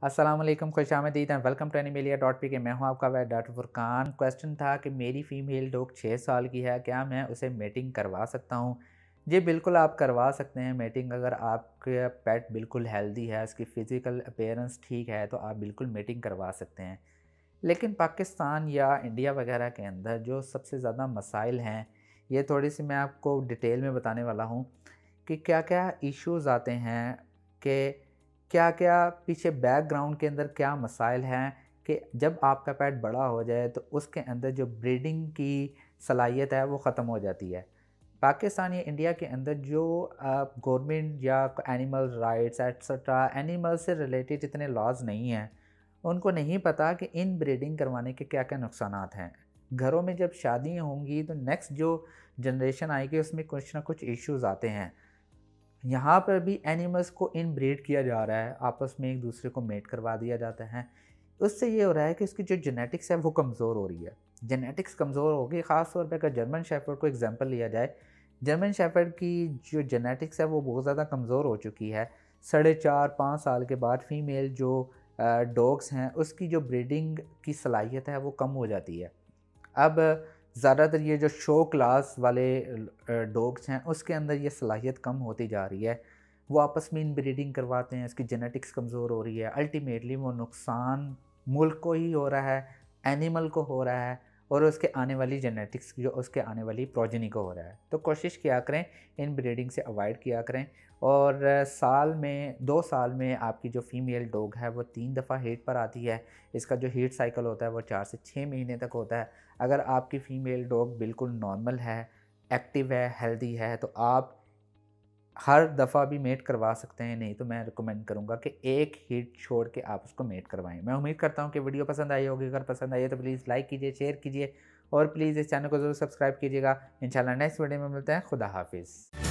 अस्सलाम वालेकुम, खुशामदीद and welcome to एनिमेलिया.pk। मैं हूं आपका वैद डॉक्टर फुरकान। क्वेश्चन था कि मेरी फ़ीमेल डॉग 6 साल की है, क्या मैं उसे मेटिंग करवा सकता हूं? जी बिल्कुल, आप करवा सकते हैं मेटिंग। अगर आपके पेट बिल्कुल हेल्दी है, उसकी फ़िज़िकल अपीयरेंस ठीक है, तो आप बिल्कुल मेटिंग करवा सकते हैं। लेकिन पाकिस्तान या इंडिया वगैरह के अंदर जो सबसे ज़्यादा मसाइल हैं, ये थोड़ी-सी मैं आपको डिटेल में बताने वाला हूँ कि क्या-क्या इश्यूज़ आते हैं, कि क्या-क्या पीछे बैकग्राउंड के अंदर क्या मसाइल हैं कि जब आपका पेट बड़ा हो जाए तो उसके अंदर जो ब्रीडिंग की सलाहियत है वो ख़त्म हो जाती है। पाकिस्तान या इंडिया के अंदर जो गवर्नमेंट या एनिमल राइट्स एटसेट्रा एनिमल से रिलेटेड इतने लॉज़ नहीं हैं, उनको नहीं पता कि इन ब्रीडिंग करवाने के क्या-क्या नुकसानात हैं। घरों में जब शादियाँ होंगी तो नेक्स्ट जो जनरेशन आएगी उसमें कुछ ना कुछ इश्यूज़ आते हैं। यहाँ पर भी एनिमल्स को इनब्रीड किया जा रहा है, आपस में एक दूसरे को मेट करवा दिया जाता है। उससे ये हो रहा है कि उसकी जो जेनेटिक्स है वो कमज़ोर हो रही है। जेनेटिक्स कमज़ोर हो गई, ख़ास तौर पे अगर जर्मन शेफ़र्ड को एग्ज़ाम्पल लिया जाए, जर्मन शेफ़र्ड की जो जेनेटिक्स है वो बहुत ज़्यादा कमज़ोर हो चुकी है। साढ़े 4-5 साल के बाद फ़ीमेल जो डॉग्स हैं उसकी जो ब्रीडिंग की सलाहियत है वो कम हो जाती है। अब ज़्यादातर ये जो शो क्लास वाले डॉग्स हैं उसके अंदर ये सलाहियत कम होती जा रही है। वो आपस में इनब्रीडिंग करवाते हैं, इसकी जेनेटिक्स कमज़ोर हो रही है। अल्टीमेटली वो नुकसान मुल्क को ही हो रहा है, एनिमल को हो रहा है और उसके आने वाली जेनेटिक्स जो उसके आने वाली प्रोजेनी को हो रहा है। तो कोशिश किया करें, इनब्रीडिंग से अवॉइड किया करें। और साल में 2 साल में आपकी जो फ़ीमेल डॉग है वो 3 दफ़ा हीट पर आती है। इसका जो हीट साइकिल होता है वो 4 से 6 महीने तक होता है। अगर आपकी फ़ीमेल डॉग बिल्कुल नॉर्मल है, एक्टिव है, हेल्दी है, तो आप हर दफ़ा भी मेट करवा सकते हैं। नहीं तो मैं रिकमेंड करूँगा कि एक हीट छोड़ के आप उसको मेट करवाएँ। मैं उम्मीद करता हूँ कि वीडियो पसंद आई होगी। अगर पसंद आई है तो प्लीज़ लाइक कीजिए, शेयर कीजिए और प्लीज़ इस चैनल को ज़रूर सब्सक्राइब कीजिएगा। इंशाल्लाह नेक्स्ट वीडियो में मिलते हैं। खुदा हाफ़िज़।